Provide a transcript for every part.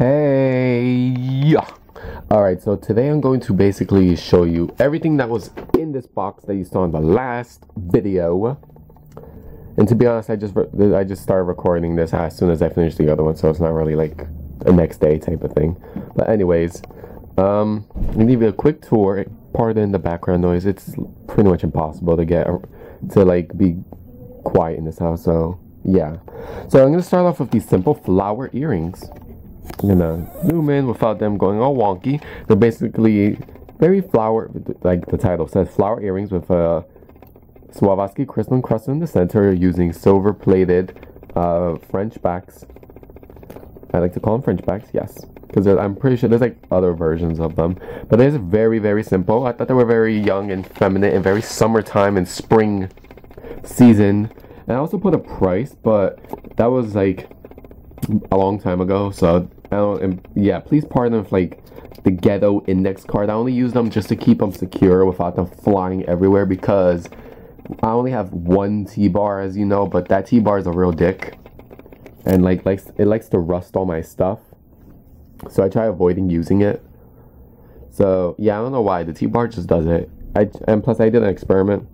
Hey, alright, so today I'm going to basically show you everything that was in this box that you saw in the last video. And to be honest, I just started recording this as soon as I finished the other one, so it's not really like a next day type of thing. But anyways, I'm gonna give you a quick tour. Pardon the background noise, it's pretty much impossible to get to like be quiet in this house, so yeah. So I'm gonna start off with these simple flower earrings. I'm gonna zoom in without them going all wonky. They're basically very flower, like the title says, flower earrings with a Swarovski crystal encrusted in the center using silver plated French backs. I like to call them French backs, yes, because I'm pretty sure there's like other versions of them, but they're very simple. I thought they were very young and feminine and very summertime and spring season. And I also put a price, but that was like a long time ago, so I don't, and yeah, please pardon if like the ghetto index card. I only use them just to keep them secure without them flying everywhere, because I only have one T-bar, as you know, but that T-bar is a real dick, and like it likes to rust all my stuff, so I try avoiding using it. So yeah, I don't know why the T-bar just does it. And plus I did an experiment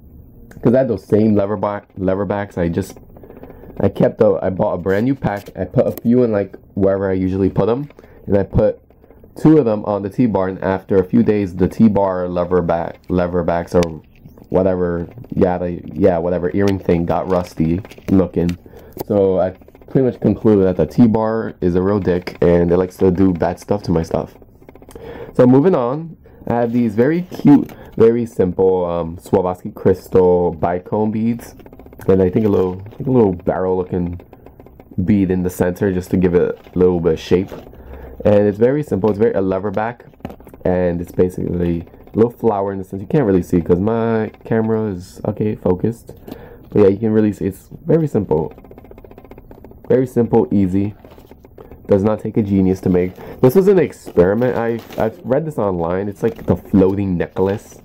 because I had those same lever backs. I bought a brand new pack. I put a few in like wherever I usually put them, and I put 2 of them on the T-bar, and after a few days the T-bar lever backs or whatever, whatever earring thing got rusty looking. So I pretty much concluded that the T-bar is a real dick and it likes to do bad stuff to my stuff. So moving on, I have these very cute, very simple Swarovski crystal Bicone beads, and I think a little barrel looking bead in the center just to give it a little bit of shape. And it's very simple. It's a lever back, and it's basically a little flower in the center. You can't really see because my camera is focused, but yeah, you can really see. It's very simple, easy. Does not take a genius to make. This was an experiment. I've read this online. It's like the floating necklace.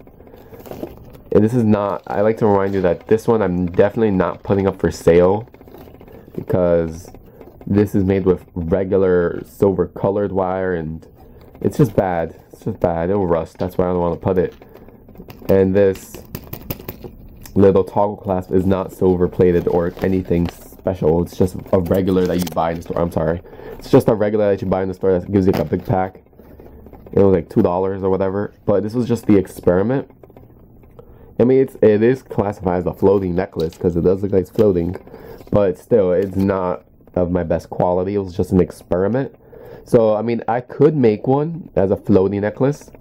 And this is not, I like to remind you that this one I'm definitely not putting up for sale, because this is made with regular silver colored wire, and it's just bad. It's just bad. It'll rust. That's why I don't want to put it. And this little toggle clasp is not silver plated or anything special. It's just a regular that you buy in the store. I'm sorry. It's just a regular that you buy in the store that gives you like a big pack. It was like $2 or whatever. But this was just the experiment. I mean, it is classified as a floating necklace because it does look like it's floating, but still, it's not of my best quality. It was just an experiment. So, I mean, I could make one as a floating necklace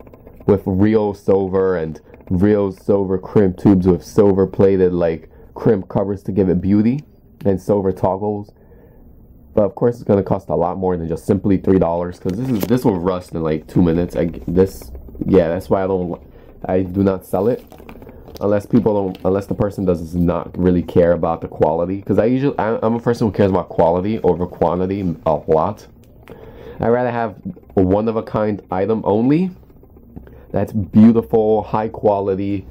with real silver and real silver crimp tubes with silver plated like crimp covers to give it beauty, and silver toggles. But of course, it's going to cost a lot more than just simply $3, because this will rust in like 2 minutes. That's why I do not sell it. Unless the person does not really care about the quality, because I'm a person who cares about quality over quantity a lot. I'd rather have a one-of-a-kind item only that's beautiful, high quality,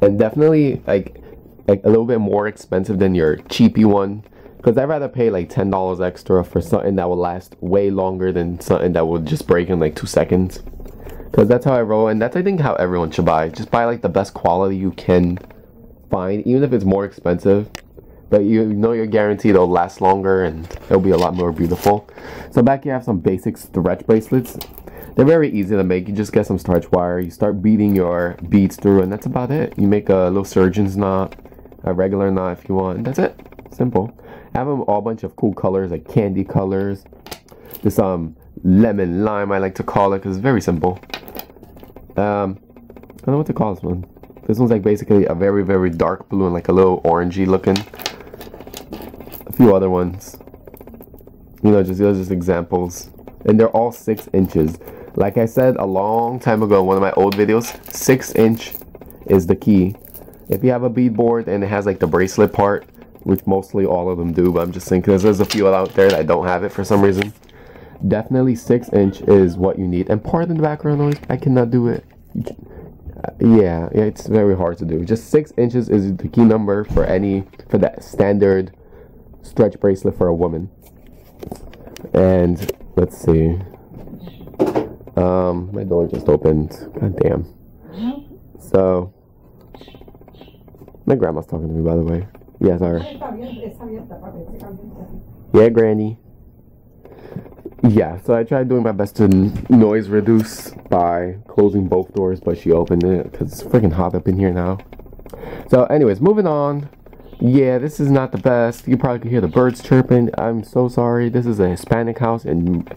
and definitely like a little bit more expensive than your cheapy one, because I'd rather pay like $10 extra for something that will last way longer than something that will just break in like 2 seconds. Because that's how I roll, and that's I think how everyone should buy. Just buy like the best quality you can find, even if it's more expensive. But you know you're guaranteed it'll last longer and it'll be a lot more beautiful. So back here I have some basic stretch bracelets. They're very easy to make. You just get some starch wire, you start beating your beads through, and that's about it. You make a little surgeon's knot, a regular knot if you want, and that's it. Simple. I have them all bunch of cool colors, like candy colors. This lemon lime I like to call it, because it's very simple. I don't know what to call this one. This one's like basically a very dark blue and like a little orangey looking. A few other ones, you know, those are just examples, and they're all 6 inches. Like I said a long time ago in one of my old videos, 6 inch is the key. If you have a bead board and it has like the bracelet part, which mostly all of them do, but I'm just saying because there's a few out there that don't have it for some reason. Definitely 6 inch is what you need. And pardon the background noise, I cannot do it. Yeah, it's very hard to do. Just 6 inches is the key number for that standard stretch bracelet for a woman. And let's see, My door just opened. God damn. So, my grandma's talking to me, by the way. Yeah, sorry. Yeah, Granny. Yeah, so I tried doing my best to noise reduce by closing both doors, but she opened it because it's freaking hot up in here now. So anyways, moving on. Yeah, this is not the best. You probably could hear the birds chirping. I'm so sorry. This is a Hispanic house, and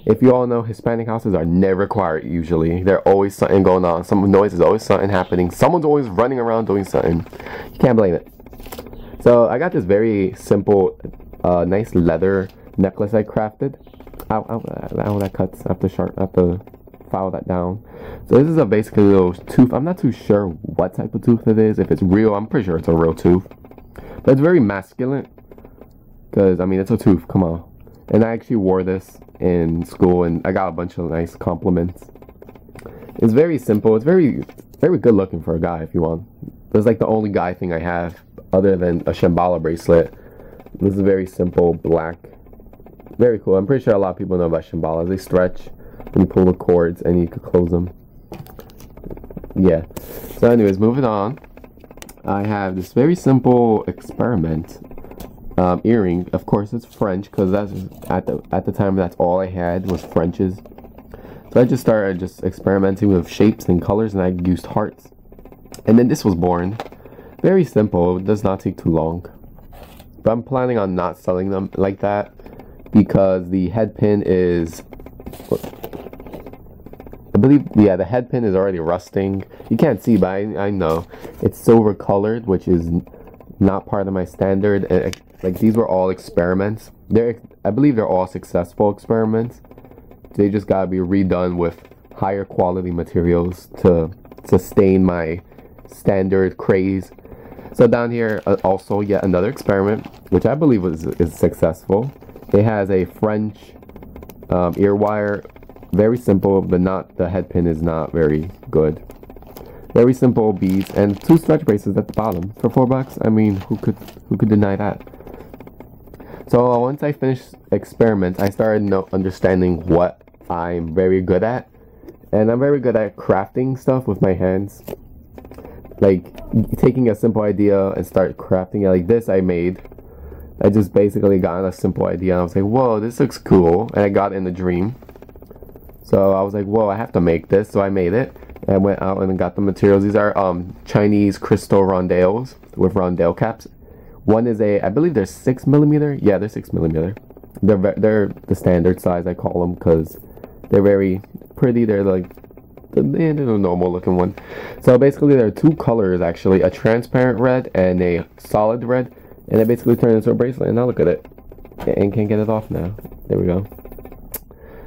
if you all know, Hispanic houses are never quiet usually. There's always something going on. Some noise is always something happening. Someone's always running around doing something. You can't blame it. So I got this very simple, nice leather necklace I crafted. Ow, that cuts. I have to file that down. So this is a basically little tooth. I'm not too sure what type of tooth it is. If it's real, I'm pretty sure it's a real tooth. But it's very masculine. Because, I mean, it's a tooth. Come on. And I actually wore this in school, and I got a bunch of nice compliments. It's very simple. It's very, very good looking for a guy, if you want. It's like the only guy thing I have, other than a Shambhala bracelet. This is very simple, black. Very cool. I'm pretty sure a lot of people know about Shambhalas. They stretch, and you pull the cords, and you could close them. Yeah. So anyways, moving on. I have this very simple experiment. Earring. Of course, it's French, because that's at the time that's all I had was Frenches. So I just started experimenting with shapes and colors, and I used hearts. And then this was born. Very simple. It does not take too long. But I'm planning on not selling them like that, because the head pin is, I believe, yeah, the head pin is already rusting. You can't see, but I know it's silver colored, which is not part of my standard. Like, these were all experiments. I believe they're all successful experiments. They just gotta be redone with higher quality materials to sustain my standard craze. So down here, also yet another experiment, which I believe is successful. It has a French ear wire, very simple, but not, the head pin is not very good. Very simple beads and 2 stretch bracelets at the bottom for $4. I mean, who could deny that? So once I finished experiments, I started understanding what I'm very good at, and I'm very good at crafting stuff with my hands. Like taking a simple idea and start crafting it. Like this, I just basically got a simple idea, and I was like, whoa, this looks cool, and I got it in a dream. So I was like, whoa, I have to make this. So I made it. I went out and got the materials. These are Chinese crystal rondelles with Rondell Caps. One is I believe they're 6mm. Yeah, they're 6mm. They're the standard size, I call them, because they're very pretty. They're like the normal looking one. So basically there are 2 colors actually, a transparent red and a solid red, and it basically turned into a bracelet. And now look at it, and can't get it off now. There we go.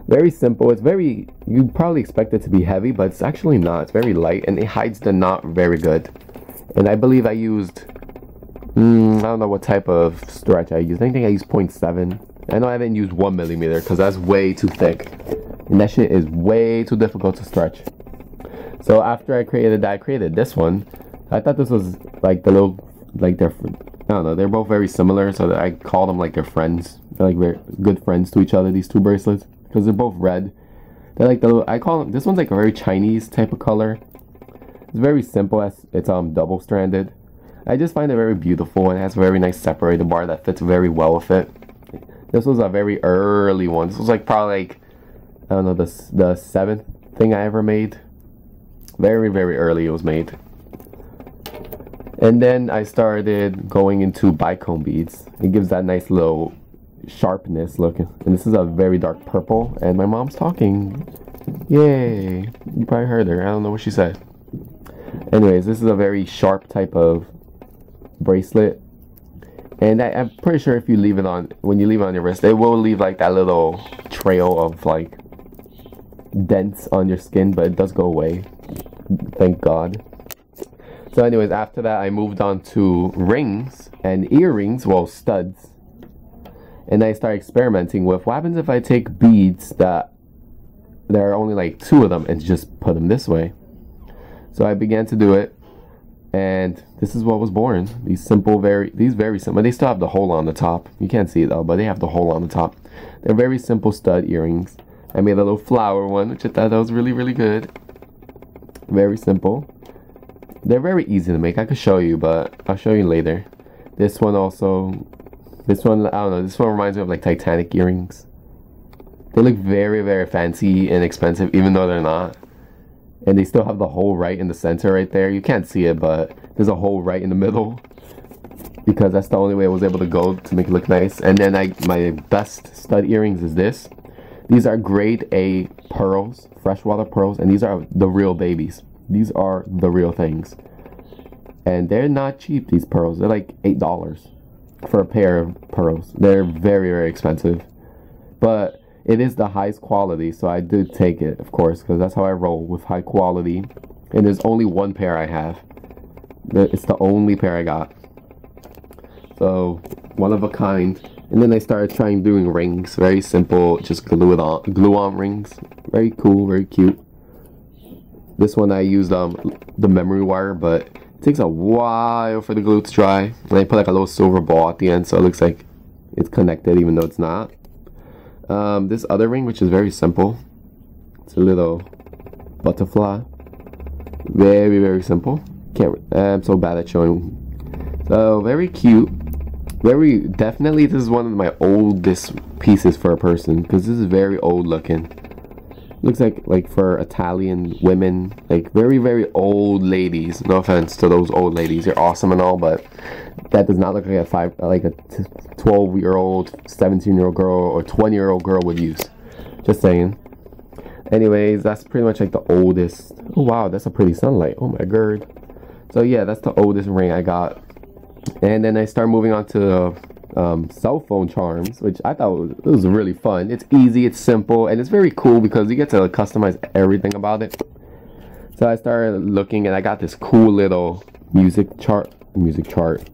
Very simple. It's very, you'd probably expect it to be heavy, but it's actually not. It's very light, and it hides the knot very good. And I believe I used, I don't know what type of stretch I used. I think I used 0.7. I know I didn't use 1mm, because that's way too thick. And that shit is way too difficult to stretch. So after I created that, I created this one. I thought this was like the little, like they're, I don't know, they're both very similar, so that I call them like they're friends. They're like very good friends to each other, these 2 bracelets. Because they're both red. They're like I call them, this one's like a very Chinese type of color. It's very simple. It's double stranded. I just find it very beautiful, and it has a very nice separator bar that fits very well with it. This was a very early one. This was like probably like, I don't know, the 7th thing I ever made. Very, very early it was made. And then I started going into Bicone beads. It gives that nice little sharpness look, and this is a very dark purple, and my mom's talking. Yay, you probably heard her. I don't know what she said. Anyways, this is a very sharp type of bracelet, and I'm pretty sure if you leave it on, when you leave it on your wrist, it will leave like that little trail of like dents on your skin, but it does go away, thank God. So anyways, after that I moved on to rings and earrings, well, studs. And I started experimenting with what happens if I take beads that there are only like 2 of them and just put them this way. So I began to do it, and this is what was born. These very simple. They still have the hole on the top. You can't see it though, but they have the hole on the top. They're very simple stud earrings. I made a little flower one, which I thought that was really, really good. Very simple. They're very easy to make. I could show you, but I'll show you later. This one also, this one, I don't know, this one reminds me of like Titanic earrings. They look very, very fancy and expensive, even though they're not. And they still have the hole right in the center right there. You can't see it, but there's a hole right in the middle, because that's the only way I was able to go to make it look nice. And then my best stud earrings is this. These are grade A pearls, freshwater pearls, and these are the real babies. These are the real things. And they're not cheap, these pearls. They're like $8 for a pair of pearls. They're very, very expensive. But it is the highest quality, so I did take it, of course, because that's how I roll, with high quality. And there's only one pair I have. It's the only pair I got. So, one of a kind. And then I started trying doing rings. Very simple, just glue on rings. Very cool, very cute. This one I used the memory wire, but it takes a while for the glue to dry. And I put like a little silver ball at the end, so it looks like it's connected even though it's not. This other ring, which is very simple. It's a little butterfly. Very, very simple. I'm so bad at showing. So, very cute. Very, definitely this is one of my oldest pieces for a person, because this is very old looking. Looks like for Italian women, like very, very old ladies. No offense to those old ladies, you're awesome and all, but that does not look like a 12-year-old, 17-year-old girl, or 20-year-old girl would use. Just saying. Anyways, that's pretty much like the oldest. Oh wow, that's a pretty sunlight. Oh my god. So yeah, that's the oldest ring I got. And then I start moving on to Cellphone Charms, which I thought was really fun. It's easy, it's simple, and it's very cool because you get to customize everything about it. So I started looking, and I got this cool little music chart.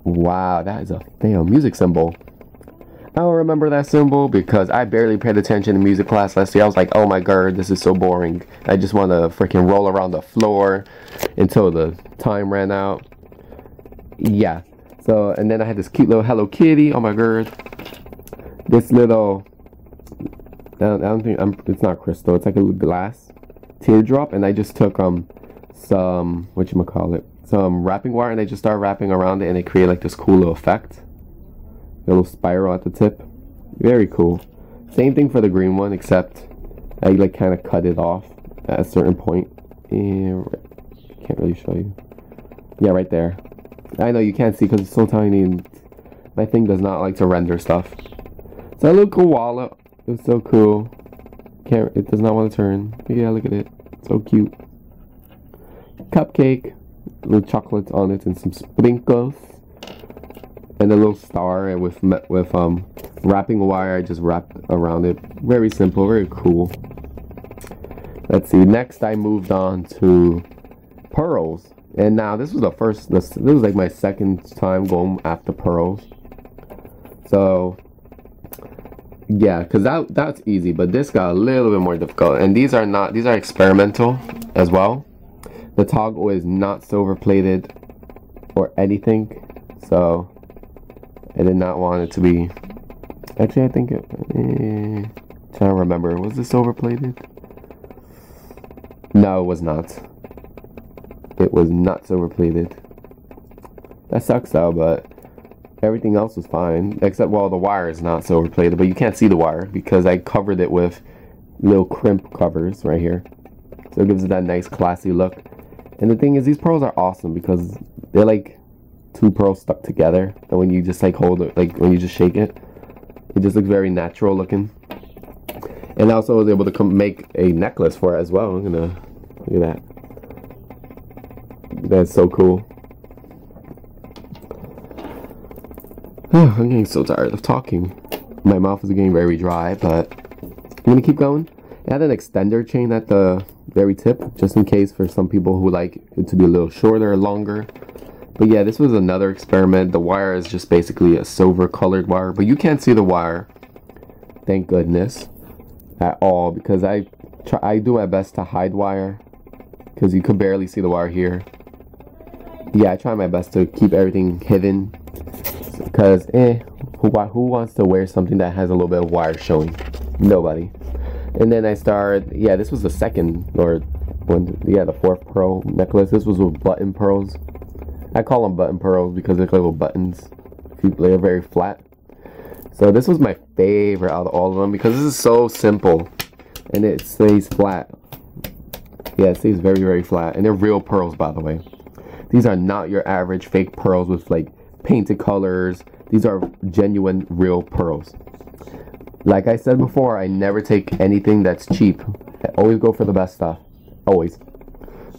Wow, that is a fail. Music symbol. I don't remember that symbol because I barely paid attention in music class last year. I was like, oh my god, this is so boring. I just want to freaking roll around the floor until the time ran out. Yeah. So, and then I had this cute little Hello Kitty. Oh my god. This little, I don't think, it's not crystal. It's like a little glass teardrop. And I just took some, some wrapping wire, and I just started wrapping around it, and it created like this cool little effect. A little spiral at the tip. Very cool. Same thing for the green one, except I like kind of cut it off at a certain point. And I can't really show you. Yeah, right there. I know you can't see because it's so tiny, and my thing does not like to render stuff. So a little koala. It's so cool. It does not want to turn. But yeah, look at it. So cute. Cupcake. Little chocolates on it and some sprinkles. And a little star with wrapping wire. I just wrapped around it. Very simple, very cool. Let's see. Next, I moved on to pearls. And now this was this was like my second time going after pearls. So yeah, because that's easy, but this got a little bit more difficult. And these are experimental as well. The toggle is not silver plated or anything, so I did not want it to be. Actually, I think trying to remember, was it silver plated? No, it was not. It was not silver plated. That sucks though, but everything else was fine. Except, well, the wire is not silver plated, but you can't see the wire because I covered it with little crimp covers right here. So it gives it that nice classy look. And the thing is, these pearls are awesome because they're like two pearls stuck together. And when you just like hold it, like when you just shake it, it just looks very natural looking. And I also was able to make a necklace for it as well. I'm gonna, look at that. That's so cool. I'm getting so tired of talking. My mouth is getting very dry, but I'm gonna keep going. I had an extender chain at the very tip, just in case for some people who like it to be a little shorter or longer. But yeah, this was another experiment. The wire is just basically a silver colored wire, but you can't see the wire, thank goodness, at all, because I do my best to hide wire, because you could barely see the wire here. Yeah, I try my best to keep everything hidden, because who wants to wear something that has a little bit of wire showing? Nobody. And then I started, yeah, this was the second, or one, yeah, the fourth pearl necklace. This was with button pearls. I call them button pearls because they're little buttons. They're very flat. So this was my favorite out of all of them because this is so simple and it stays flat. Yeah, it stays very, very flat. And they're real pearls, by the way. These are not your average fake pearls with like painted colors. These are genuine, real pearls. Like I said before, I never take anything that's cheap. I always go for the best stuff. Always.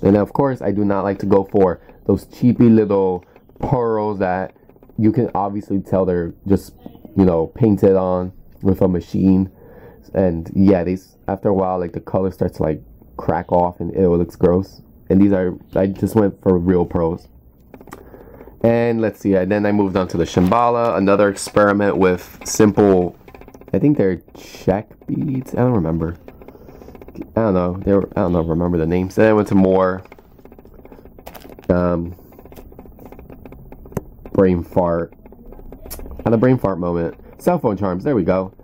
And of course, I do not like to go for those cheapy little pearls that you can obviously tell they're just, you know, painted on with a machine. And yeah, these, after a while, like the color starts to like crack off and it looks gross. And these are, I just went for real pearls. And let's see, then I moved on to the Shambhala, another experiment with simple, I think they're check beads. I don't remember. I don't know. I don't know. Remember the names. Then I went to more brain fart. On the brain fart moment, Cellphone Charms. There we go.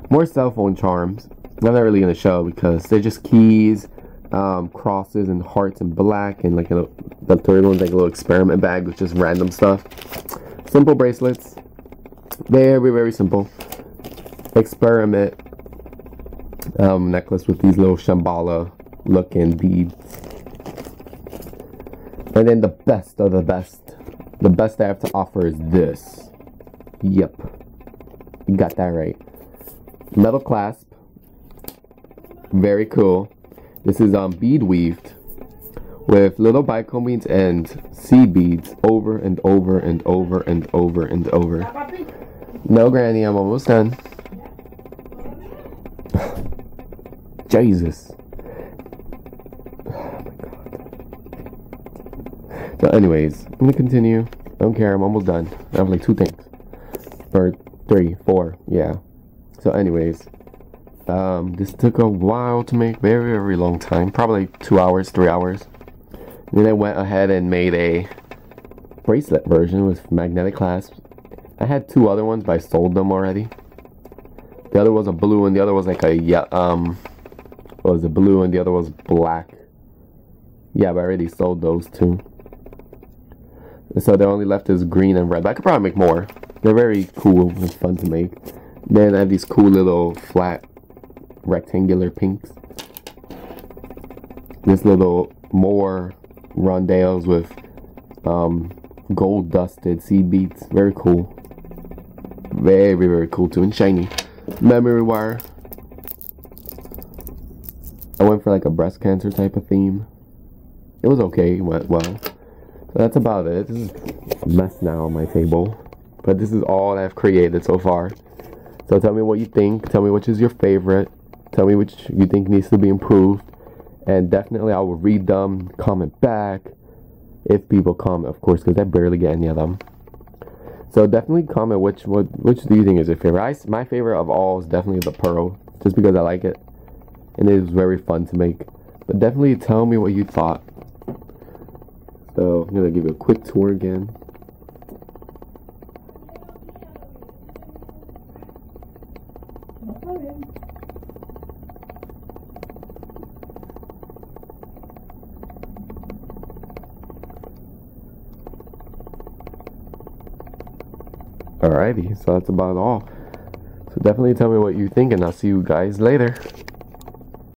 More Cellphone Charms. I'm not really gonna show because they're just keys, crosses, and hearts in black, and like the third one's like a little experiment bag with just random stuff. Simple bracelets. Very, very simple. Experiment necklace with these little Shambhala looking beads. And then the best of the best I have to offer is this. Yep, you got that right. Metal clasp, very cool. This is bead weaved with little Bicone beads and seed beads over and over and over and over and over. No, Granny, I'm almost done. Jesus. Oh my God. So anyways, I'm gonna continue. I don't care, I'm almost done. I have like 2 things. Or 3, 4, yeah. So anyways, this took a while to make, very, very long time. Probably 2 hours, 3 hours. Then I went ahead and made a bracelet version with magnetic clasps. I had 2 other ones, but I sold them already. The other was a blue and the other was like a, was a blue and the other was black. Yeah, but I already sold those 2. And so they're only left is green and red. But I could probably make more. They're very cool and fun to make. Then I have these cool little flat rectangular pinks. This little more Rondells with gold dusted seed beads. Very cool. Very, very cool too, and shiny. Memory wire. I went for like a breast cancer type of theme. It was okay, it went well. So that's about it. This is a mess now on my table. But this is all I've created so far. So tell me what you think. Tell me which is your favorite. Tell me which you think needs to be improved. And definitely I will read them, comment back. If people comment, of course, because I barely get any of them. So definitely comment which do you think is your favorite. My favorite of all is definitely the pearl. Just because I like it. And it was very fun to make. But definitely tell me what you thought. So I'm going to give you a quick tour again. Alrighty, so that's about all. So definitely tell me what you think and I'll see you guys later.